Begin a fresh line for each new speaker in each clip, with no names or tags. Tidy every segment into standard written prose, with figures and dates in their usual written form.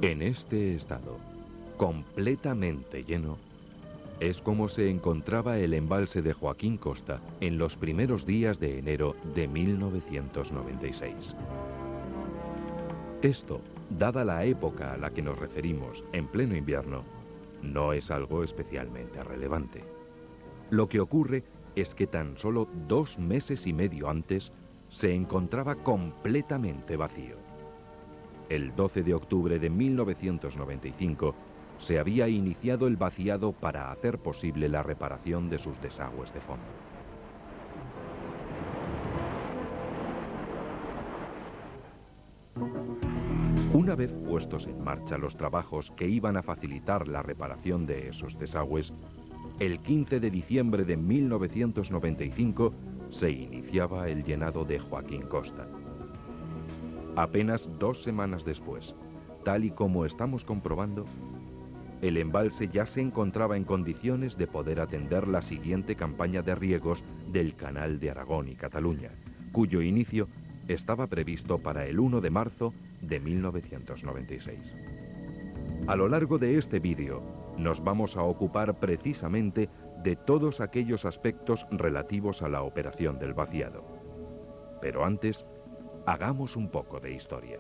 En este estado, completamente lleno, es como se encontraba el embalse de Joaquín Costa en los primeros días de enero de 1996. Esto, dada la época a la que nos referimos, en pleno invierno, no es algo especialmente relevante. Lo que ocurre es que tan solo 2 meses y medio antes se encontraba completamente vacío. El 12 de octubre de 1995 se había iniciado el vaciado para hacer posible la reparación de sus desagües de fondo. Una vez puestos en marcha los trabajos que iban a facilitar la reparación de esos desagües, el 15 de diciembre de 1995 se iniciaba el llenado de Joaquín Costa. Apenas 2 semanas después, tal y como estamos comprobando, el embalse ya se encontraba en condiciones de poder atender la siguiente campaña de riegos del Canal de Aragón y Cataluña, cuyo inicio estaba previsto para el 1 de marzo de 1996. A lo largo de este vídeo, nos vamos a ocupar precisamente de todos aquellos aspectos relativos a la operación del vaciado. Pero antes, hagamos un poco de historia.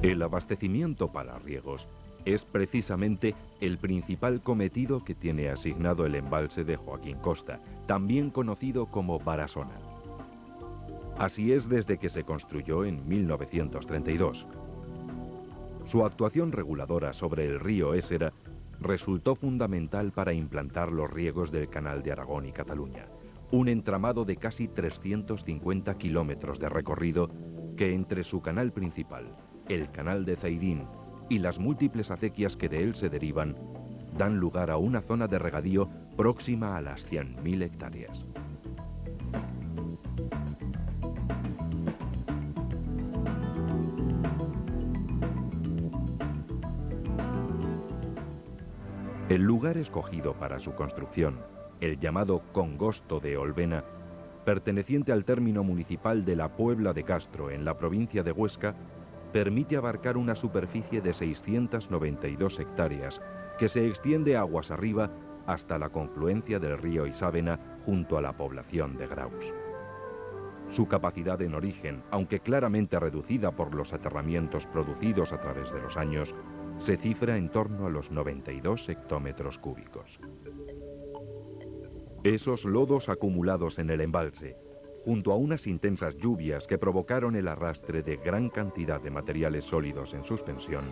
El abastecimiento para riegos es precisamente el principal cometido que tiene asignado el embalse de Joaquín Costa, también conocido como Barasona. Así es desde que se construyó en 1932. Su actuación reguladora sobre el río Ésera resultó fundamental para implantar los riegos del Canal de Aragón y Cataluña, un entramado de casi 350 kilómetros de recorrido que entre su canal principal, el Canal de Zaidín, y las múltiples acequias que de él se derivan, dan lugar a una zona de regadío próxima a las 100.000 hectáreas. El lugar escogido para su construcción, el llamado Congosto de Olvena, perteneciente al término municipal de la Puebla de Castro en la provincia de Huesca, permite abarcar una superficie de 692 hectáreas que se extiende aguas arriba hasta la confluencia del río Isábena junto a la población de Graus. Su capacidad en origen, aunque claramente reducida por los aterramientos producidos a través de los años, se cifra en torno a los 92 hectómetros cúbicos. Esos lodos acumulados en el embalse, junto a unas intensas lluvias que provocaron el arrastre de gran cantidad de materiales sólidos en suspensión,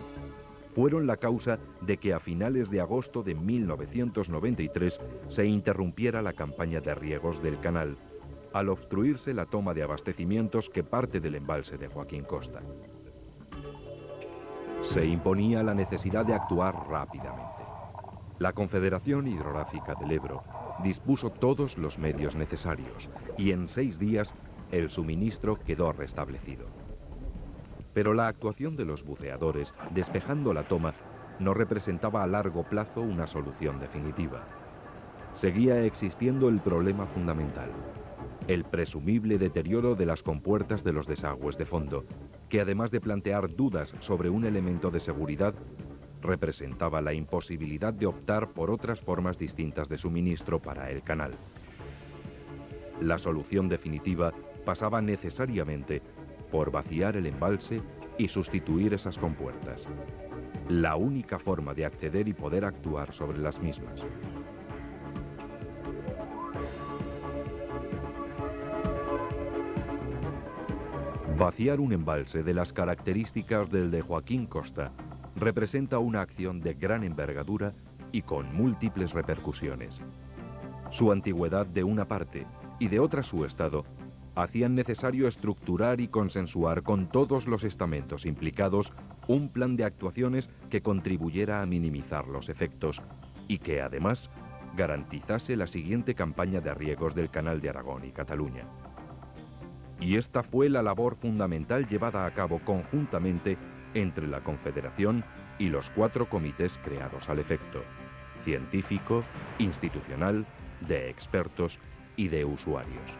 fueron la causa de que a finales de agosto de 1993 se interrumpiera la campaña de riegos del canal, al obstruirse la toma de abastecimientos que parte del embalse de Joaquín Costa. Se imponía la necesidad de actuar rápidamente. La Confederación Hidrográfica del Ebro dispuso todos los medios necesarios y en 6 días el suministro quedó restablecido. Pero la actuación de los buceadores, despejando la toma, no representaba a largo plazo una solución definitiva. Seguía existiendo el problema fundamental, el presumible deterioro de las compuertas de los desagües de fondo, que además de plantear dudas sobre un elemento de seguridad, representaba la imposibilidad de optar por otras formas distintas de suministro para el canal. La solución definitiva pasaba necesariamente por vaciar el embalse y sustituir esas compuertas. La única forma de acceder y poder actuar sobre las mismas. Vaciar un embalse de las características del de Joaquín Costa representa una acción de gran envergadura y con múltiples repercusiones. Su antigüedad de una parte y de otra su estado hacían necesario estructurar y consensuar con todos los estamentos implicados un plan de actuaciones que contribuyera a minimizar los efectos y que además garantizase la siguiente campaña de riegos del Canal de Aragón y Cataluña. Y esta fue la labor fundamental llevada a cabo conjuntamente entre la Confederación y los 4 comités creados al efecto. científico, institucional, de expertos y de usuarios.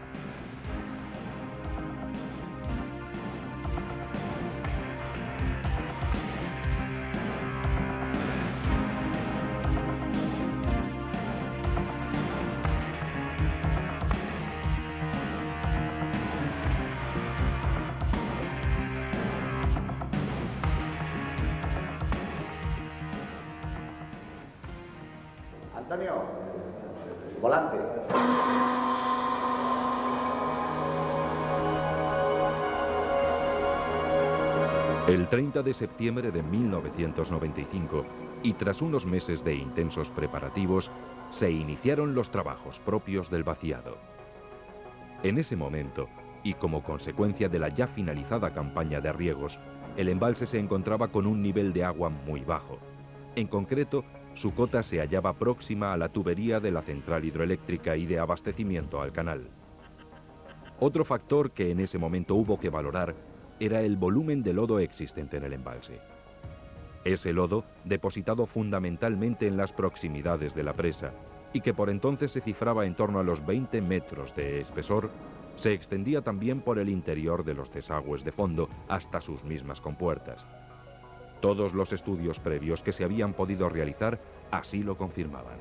Antonio, volante.
El 30 de septiembre de 1995, y tras unos meses de intensos preparativos, se iniciaron los trabajos propios del vaciado. En ese momento, y como consecuencia de la ya finalizada campaña de riegos, el embalse se encontraba con un nivel de agua muy bajo. En concreto, su cota se hallaba próxima a la tubería de la central hidroeléctrica y de abastecimiento al canal. Otro factor que en ese momento hubo que valorar era el volumen de lodo existente en el embalse. Ese lodo, depositado fundamentalmente en las proximidades de la presa, y que por entonces se cifraba en torno a los 20 metros de espesor, se extendía también por el interior de los desagües de fondo hasta sus mismas compuertas. Todos los estudios previos que se habían podido realizar así lo confirmaban.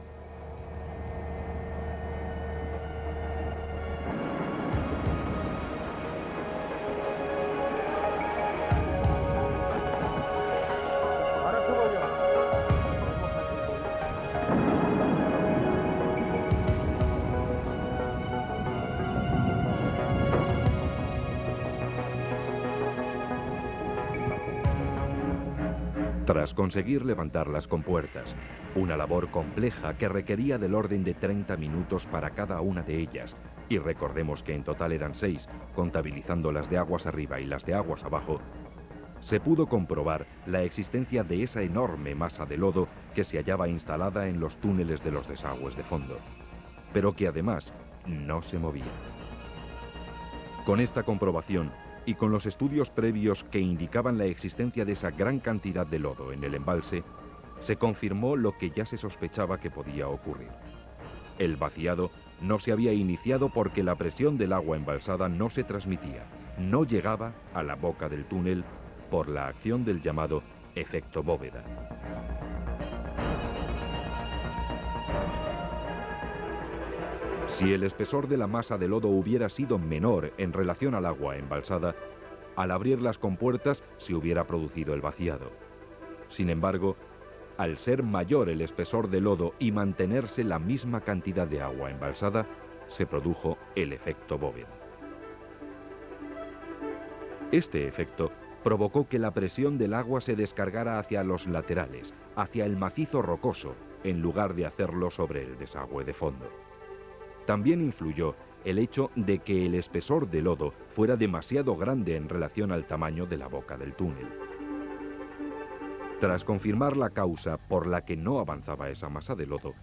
Tras conseguir levantar las compuertas, una labor compleja que requería del orden de 30 minutos para cada una de ellas, y recordemos que en total eran 6, contabilizando las de aguas arriba y las de aguas abajo, se pudo comprobar la existencia de esa enorme masa de lodo que se hallaba instalada en los túneles de los desagües de fondo, pero que además no se movía. Con esta comprobación, y con los estudios previos que indicaban la existencia de esa gran cantidad de lodo en el embalse, se confirmó lo que ya se sospechaba que podía ocurrir. El vaciado no se había iniciado porque la presión del agua embalsada no se transmitía, no llegaba a la boca del túnel por la acción del llamado efecto bóveda. Si el espesor de la masa de lodo hubiera sido menor en relación al agua embalsada, al abrir las compuertas se hubiera producido el vaciado. Sin embargo, al ser mayor el espesor de lodo y mantenerse la misma cantidad de agua embalsada, se produjo el efecto bóveda. Este efecto provocó que la presión del agua se descargara hacia los laterales, hacia el macizo rocoso, en lugar de hacerlo sobre el desagüe de fondo. También influyó el hecho de que el espesor de lodo fuera demasiado grande en relación al tamaño de la boca del túnel. Tras confirmar la causa por la que no avanzaba esa masa de lodo,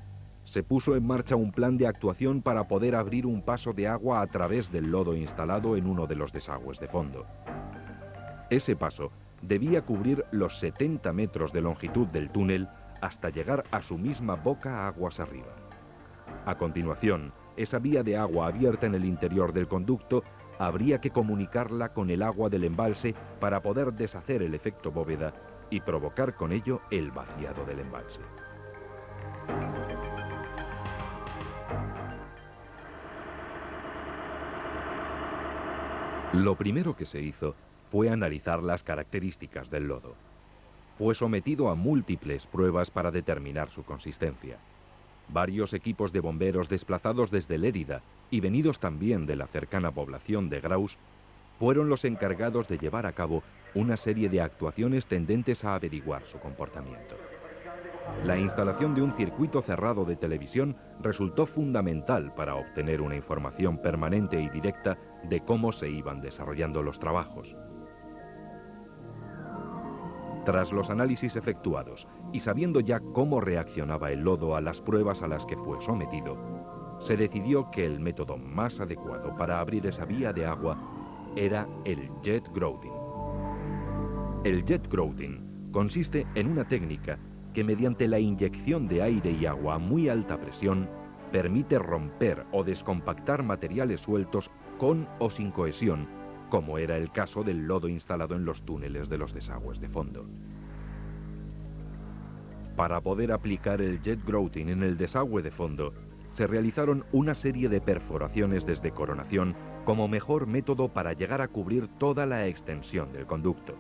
se puso en marcha un plan de actuación para poder abrir un paso de agua a través del lodo instalado en uno de los desagües de fondo. Ese paso debía cubrir los 70 metros de longitud del túnel hasta llegar a su misma boca aguas arriba. A continuación, esa vía de agua abierta en el interior del conducto habría que comunicarla con el agua del embalse para poder deshacer el efecto bóveda y provocar con ello el vaciado del embalse. Lo primero que se hizo fue analizar las características del lodo. Fue sometido a múltiples pruebas para determinar su consistencia. Varios equipos de bomberos desplazados desde Lérida y venidos también de la cercana población de Graus fueron los encargados de llevar a cabo una serie de actuaciones tendentes a averiguar su comportamiento. La instalación de un circuito cerrado de televisión resultó fundamental para obtener una información permanente y directa de cómo se iban desarrollando los trabajos. Tras los análisis efectuados y sabiendo ya cómo reaccionaba el lodo a las pruebas a las que fue sometido, se decidió que el método más adecuado para abrir esa vía de agua era el jet grouting. El jet grouting consiste en una técnica que mediante la inyección de aire y agua a muy alta presión permite romper o descompactar materiales sueltos con o sin cohesión, como era el caso del lodo instalado en los túneles de los desagües de fondo. Para poder aplicar el jet grouting en el desagüe de fondo, se realizaron una serie de perforaciones desde coronación como mejor método para llegar a cubrir toda la extensión del conducto.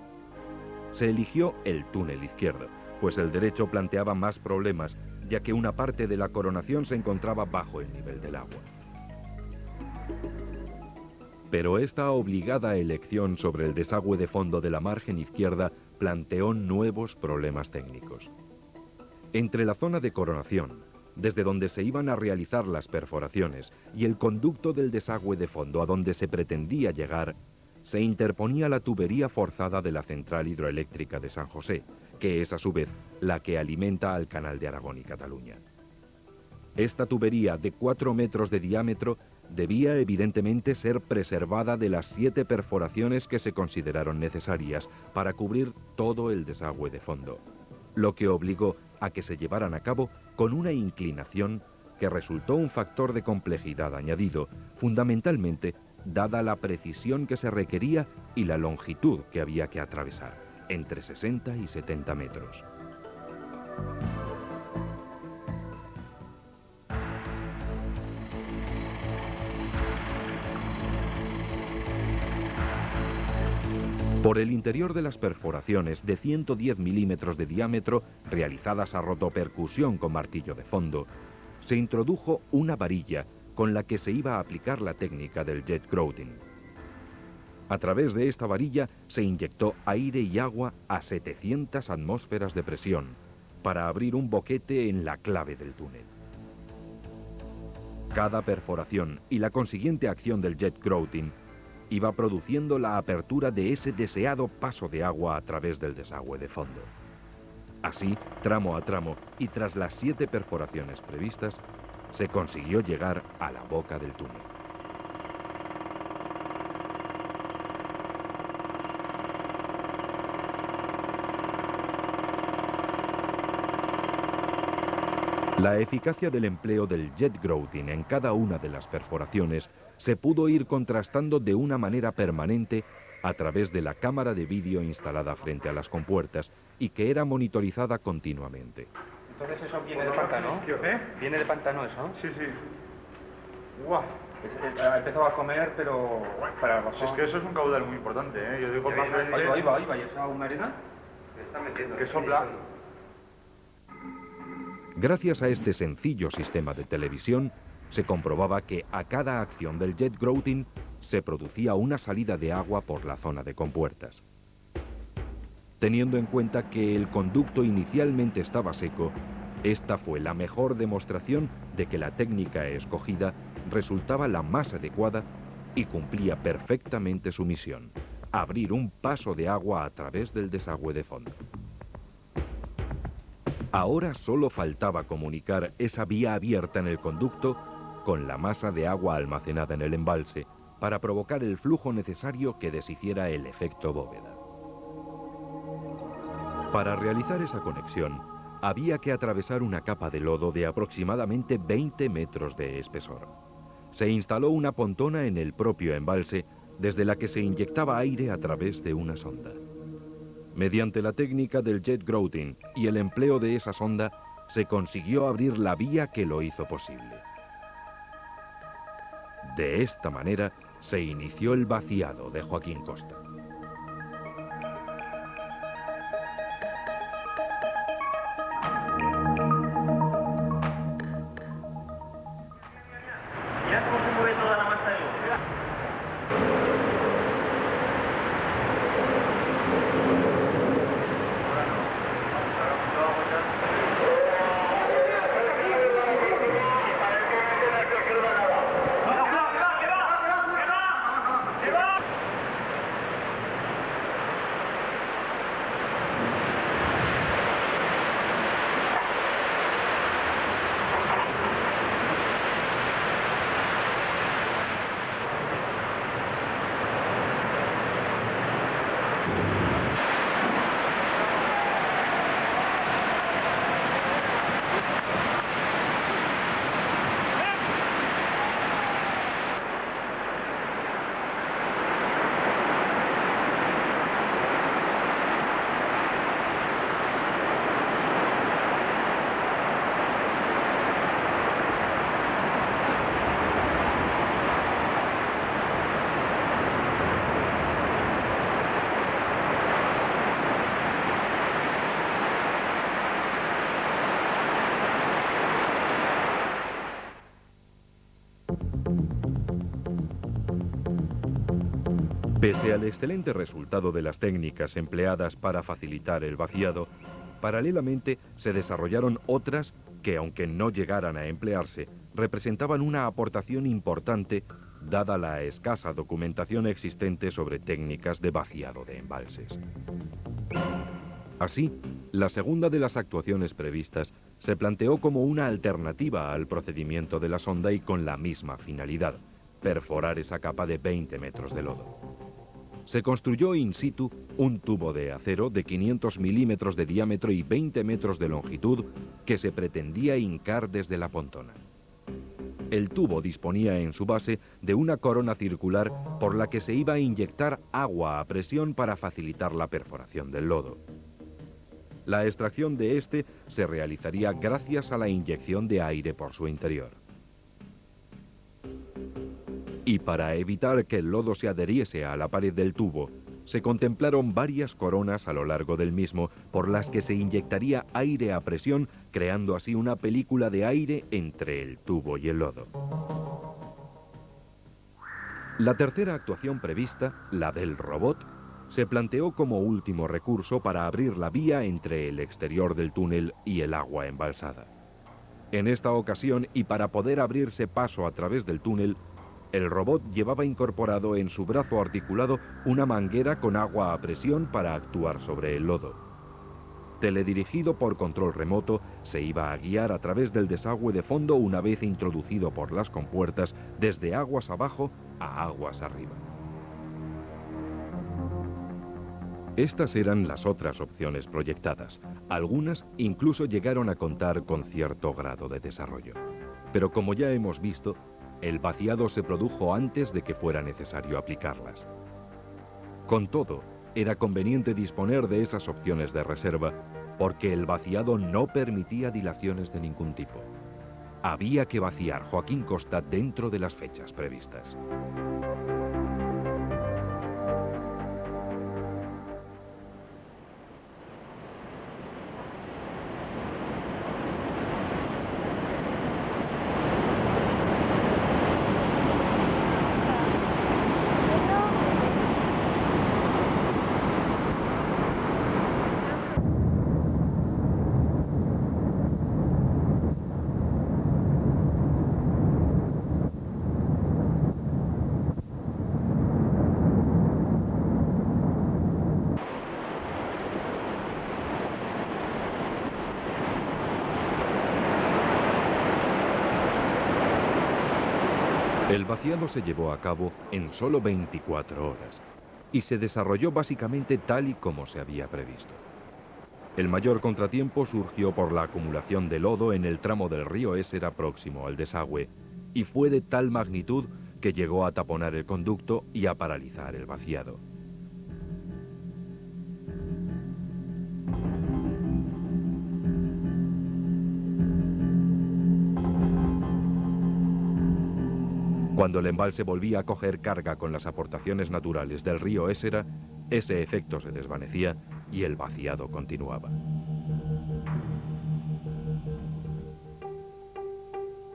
Se eligió el túnel izquierdo, pues el derecho planteaba más problemas, ya que una parte de la coronación se encontraba bajo el nivel del agua. Pero esta obligada elección sobre el desagüe de fondo de la margen izquierda planteó nuevos problemas técnicos. Entre la zona de coronación, desde donde se iban a realizar las perforaciones, y el conducto del desagüe de fondo a donde se pretendía llegar, se interponía la tubería forzada de la central hidroeléctrica de San José, que es a su vez la que alimenta al Canal de Aragón y Cataluña. Esta tubería de 4 metros de diámetro debía evidentemente ser preservada de las 7 perforaciones que se consideraron necesarias para cubrir todo el desagüe de fondo, lo que obligó a que se llevaran a cabo con una inclinación que resultó un factor de complejidad añadido, fundamentalmente dada la precisión que se requería y la longitud que había que atravesar, entre 60 y 70 metros. Por el interior de las perforaciones de 110 milímetros de diámetro, realizadas a rotopercusión con martillo de fondo, se introdujo una varilla con la que se iba a aplicar la técnica del jet grouting. A través de esta varilla se inyectó aire y agua a 700 atmósferas de presión para abrir un boquete en la clave del túnel. Cada perforación y la consiguiente acción del jet grouting iba produciendo la apertura de ese deseado paso de agua a través del desagüe de fondo. Así, tramo a tramo, y tras las 7 perforaciones previstas, se consiguió llegar a la boca del túnel. La eficacia del empleo del jet grouting en cada una de las perforaciones se pudo ir contrastando de una manera permanente a través de la cámara de vídeo instalada frente a las compuertas y que era monitorizada continuamente.
Entonces eso viene de pantano, ¿eh? Viene de pantano eso, ¿no?
Sí, sí.
¡Guau! Ha empezado a comer, pero para el bajón.
Si es que eso es un caudal muy importante, ¿eh? Yo digo más
Ahí va, ¿y esa una arena?
que sopla.
Gracias a este sencillo sistema de televisión, se comprobaba que a cada acción del jet grouting se producía una salida de agua por la zona de compuertas. Teniendo en cuenta que el conducto inicialmente estaba seco, esta fue la mejor demostración de que la técnica escogida resultaba la más adecuada y cumplía perfectamente su misión: abrir un paso de agua a través del desagüe de fondo. Ahora solo faltaba comunicar esa vía abierta en el conducto con la masa de agua almacenada en el embalse para provocar el flujo necesario que deshiciera el efecto bóveda. Para realizar esa conexión, había que atravesar una capa de lodo de aproximadamente 20 metros de espesor. Se instaló una pontona en el propio embalse, desde la que se inyectaba aire a través de una sonda. Mediante la técnica del jet grouting y el empleo de esa sonda, se consiguió abrir la vía que lo hizo posible. De esta manera, se inició el vaciado de Joaquín Costa.
Mira cómo se mueve toda la masa de luz.
Pese al excelente resultado de las técnicas empleadas para facilitar el vaciado, paralelamente se desarrollaron otras que, aunque no llegaran a emplearse, representaban una aportación importante dada la escasa documentación existente sobre técnicas de vaciado de embalses. Así, la segunda de las actuaciones previstas se planteó como una alternativa al procedimiento de la sonda y con la misma finalidad: perforar esa capa de 20 metros de lodo. Se construyó in situ un tubo de acero de 500 milímetros de diámetro y 20 metros de longitud que se pretendía hincar desde la pontona. El tubo disponía en su base de una corona circular por la que se iba a inyectar agua a presión para facilitar la perforación del lodo. La extracción de este se realizaría gracias a la inyección de aire por su interior. Y para evitar que el lodo se adheriese a la pared del tubo, se contemplaron varias coronas a lo largo del mismo por las que se inyectaría aire a presión, creando así una película de aire entre el tubo y el lodo. La tercera actuación prevista, la del robot, se planteó como último recurso para abrir la vía entre el exterior del túnel y el agua embalsada. En esta ocasión, y para poder abrirse paso a través del túnel, el robot llevaba incorporado en su brazo articulado una manguera con agua a presión para actuar sobre el lodo. Teledirigido por control remoto, se iba a guiar a través del desagüe de fondo una vez introducido por las compuertas desde aguas abajo a aguas arriba. Estas eran las otras opciones proyectadas. Algunas incluso llegaron a contar con cierto grado de desarrollo. Pero como ya hemos visto, el vaciado se produjo antes de que fuera necesario aplicarlas. Con todo, era conveniente disponer de esas opciones de reserva porque el vaciado no permitía dilaciones de ningún tipo. Había que vaciar Joaquín Costa dentro de las fechas previstas. El vaciado se llevó a cabo en solo 24 horas y se desarrolló básicamente tal y como se había previsto. El mayor contratiempo surgió por la acumulación de lodo en el tramo del río Ésera próximo al desagüe y fue de tal magnitud que llegó a taponar el conducto y a paralizar el vaciado. Cuando el embalse volvía a coger carga con las aportaciones naturales del río Ésera, ese efecto se desvanecía y el vaciado continuaba.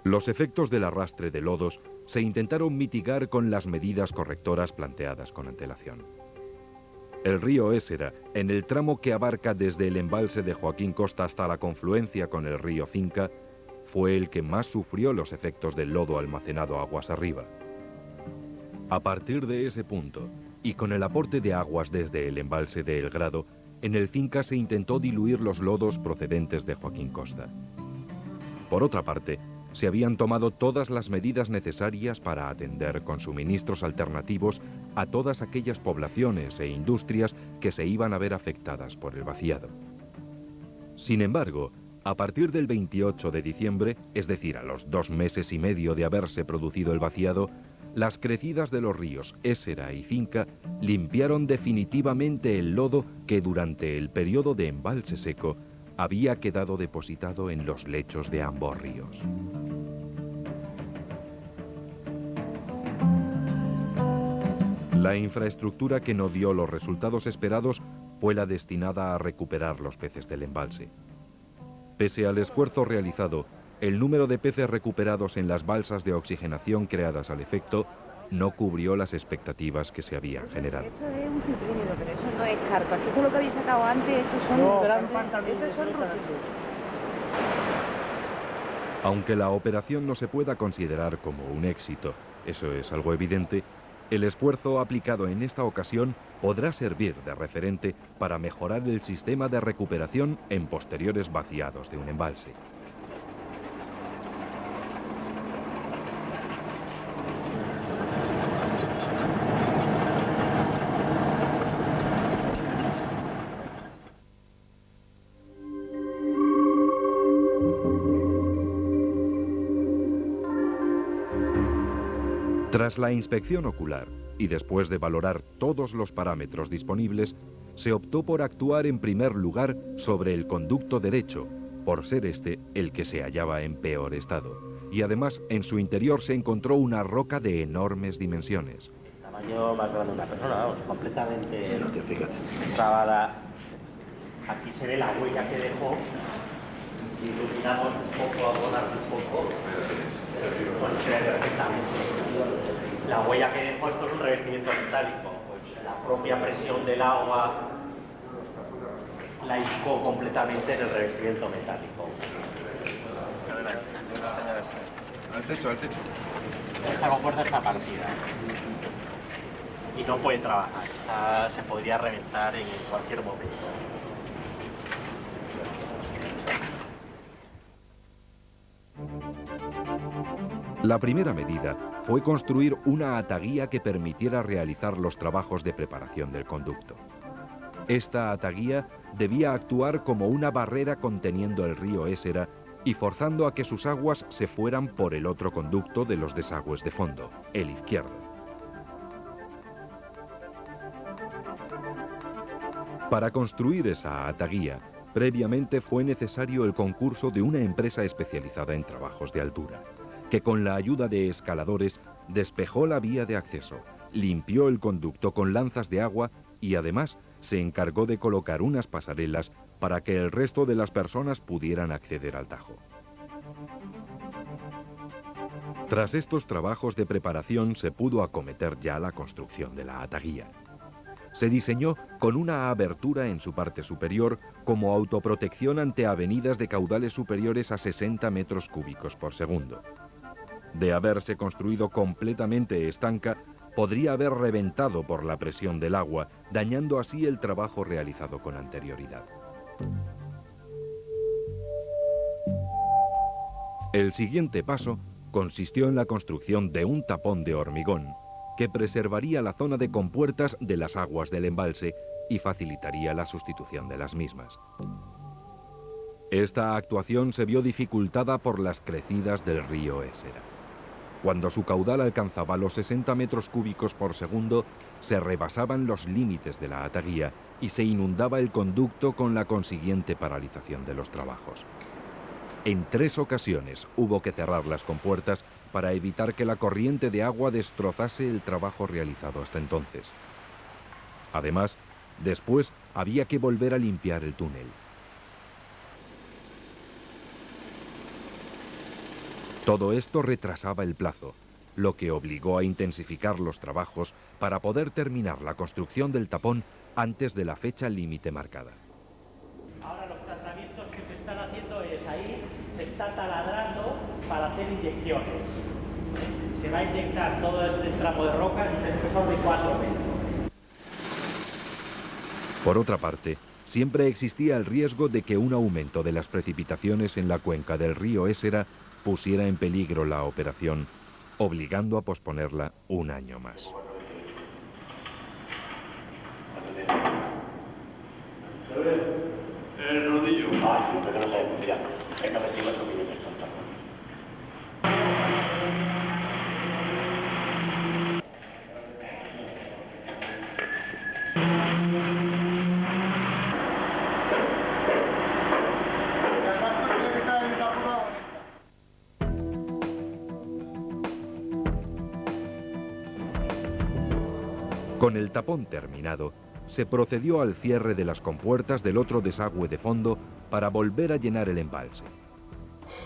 Los efectos del arrastre de lodos se intentaron mitigar con las medidas correctoras planteadas con antelación. El río Ésera, en el tramo que abarca desde el embalse de Joaquín Costa hasta la confluencia con el río Cinca, fue el que más sufrió los efectos del lodo almacenado aguas arriba. A partir de ese punto, y con el aporte de aguas desde el embalse de El Grado, en el Cinca se intentó diluir los lodos procedentes de Joaquín Costa. Por otra parte, se habían tomado todas las medidas necesarias para atender con suministros alternativos a todas aquellas poblaciones e industrias que se iban a ver afectadas por el vaciado. Sin embargo, a partir del 28 de diciembre, es decir, a los 2 meses y medio de haberse producido el vaciado, las crecidas de los ríos Ésera y Cinca limpiaron definitivamente el lodo que durante el periodo de embalse seco había quedado depositado en los lechos de ambos ríos. La infraestructura que no dio los resultados esperados fue la destinada a recuperar los peces del embalse. Pese al esfuerzo realizado, el número de peces recuperados en las balsas de oxigenación creadas al efecto no cubrió las expectativas que se habían generado.
Eso es un ciprínido, pero eso no es carpas. Esto es lo que habéis sacado antes, estos son grandes, estos son rutiles.
Aunque la operación no se pueda considerar como un éxito, eso es algo evidente, el esfuerzo aplicado en esta ocasión podrá servir de referente para mejorar el sistema de recuperación en posteriores vaciados de un embalse. Tras la inspección ocular y después de valorar todos los parámetros disponibles, se optó por actuar en primer lugar sobre el conducto derecho, por ser este el que se hallaba en peor estado, y además en su interior se encontró una roca de enormes dimensiones.
El tamaño más grande de una persona, vamos, completamente trabada. Aquí se ve la huella que dejó, si iluminamos un poco, abonar un poco, pues se ve perfectamente. La huella que dejó, esto es un revestimiento metálico, pues la propia presión del agua la hincó completamente en el revestimiento metálico.
Al techo, al techo.
Esta compuerta está partida y no puede trabajar, se podría reventar en cualquier momento.
La primera medida fue construir una ataguía que permitiera realizar los trabajos de preparación del conducto. Esta ataguía debía actuar como una barrera conteniendo el río Ésera y forzando a que sus aguas se fueran por el otro conducto de los desagües de fondo, el izquierdo. Para construir esa ataguía, previamente fue necesario el concurso de una empresa especializada en trabajos de altura, que con la ayuda de escaladores despejó la vía de acceso, limpió el conducto con lanzas de agua y además se encargó de colocar unas pasarelas para que el resto de las personas pudieran acceder al Tajo. Tras estos trabajos de preparación se pudo acometer ya la construcción de la ataguía. Se diseñó con una abertura en su parte superior como autoprotección ante avenidas de caudales superiores a 60 metros cúbicos por segundo. De haberse construido completamente estanca, podría haber reventado por la presión del agua, dañando así el trabajo realizado con anterioridad. El siguiente paso consistió en la construcción de un tapón de hormigón que preservaría la zona de compuertas de las aguas del embalse y facilitaría la sustitución de las mismas. Esta actuación se vio dificultada por las crecidas del río Ésera. Cuando su caudal alcanzaba los 60 metros cúbicos por segundo, se rebasaban los límites de la ataguía y se inundaba el conducto con la consiguiente paralización de los trabajos. En 3 ocasiones hubo que cerrar las compuertas para evitar que la corriente de agua destrozase el trabajo realizado hasta entonces. Además, después había que volver a limpiar el túnel. Todo esto retrasaba el plazo, lo que obligó a intensificar los trabajos para poder terminar la construcción del tapón antes de la fecha límite marcada.
Ahora los tratamientos que se están haciendo es ahí, se está taladrando para hacer inyecciones. Se va a inyectar todo este tramo de roca en un espesor de 4 metros.
Por otra parte, siempre existía el riesgo de que un aumento de las precipitaciones en la cuenca del río Ésera pusiera en peligro la operación, obligando a posponerla un año más.
El rodillo.
Ah, sí, pero no sé, mira, es 94 millones de tontos.
Con el tapón terminado, se procedió al cierre de las compuertas del otro desagüe de fondo para volver a llenar el embalse.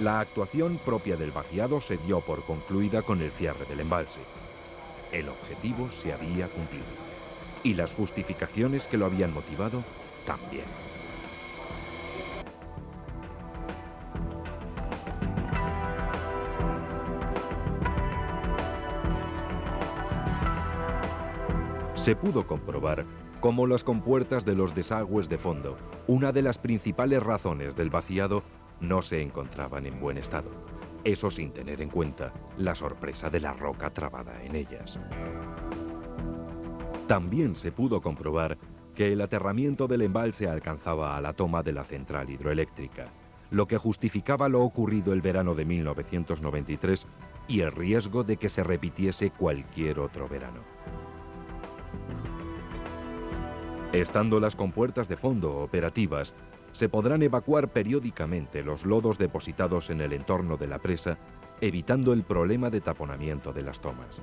La actuación propia del vaciado se dio por concluida con el cierre del embalse. El objetivo se había cumplido. Y las justificaciones que lo habían motivado también. Se pudo comprobar cómo las compuertas de los desagües de fondo, una de las principales razones del vaciado, no se encontraban en buen estado. Eso sin tener en cuenta la sorpresa de la roca trabada en ellas. También se pudo comprobar que el aterramiento del embalse alcanzaba a la toma de la central hidroeléctrica, lo que justificaba lo ocurrido el verano de 1993 y el riesgo de que se repitiese cualquier otro verano. Estando las compuertas de fondo operativas, se podrán evacuar periódicamente los lodos depositados en el entorno de la presa, evitando el problema de taponamiento de las tomas.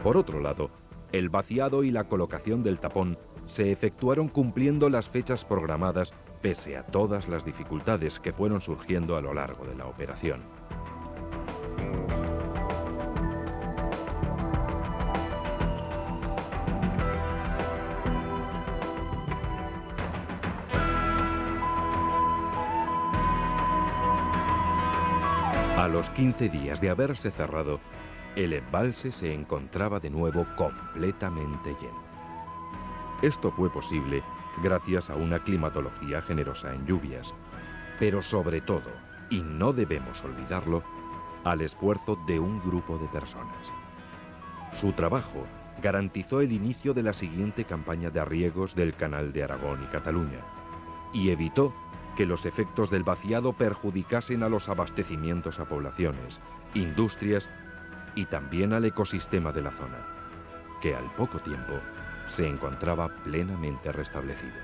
Por otro lado, el vaciado y la colocación del tapón se efectuaron cumpliendo las fechas programadas, pese a todas las dificultades que fueron surgiendo a lo largo de la operación. A los 15 días de haberse cerrado, el embalse se encontraba de nuevo completamente lleno. Esto fue posible gracias a una climatología generosa en lluvias, pero sobre todo, y no debemos olvidarlo, al esfuerzo de un grupo de personas. Su trabajo garantizó el inicio de la siguiente campaña de riegos del Canal de Aragón y Cataluña, y evitó que los efectos del vaciado perjudicasen a los abastecimientos a poblaciones, industrias y también al ecosistema de la zona, que al poco tiempo se encontraba plenamente restablecido.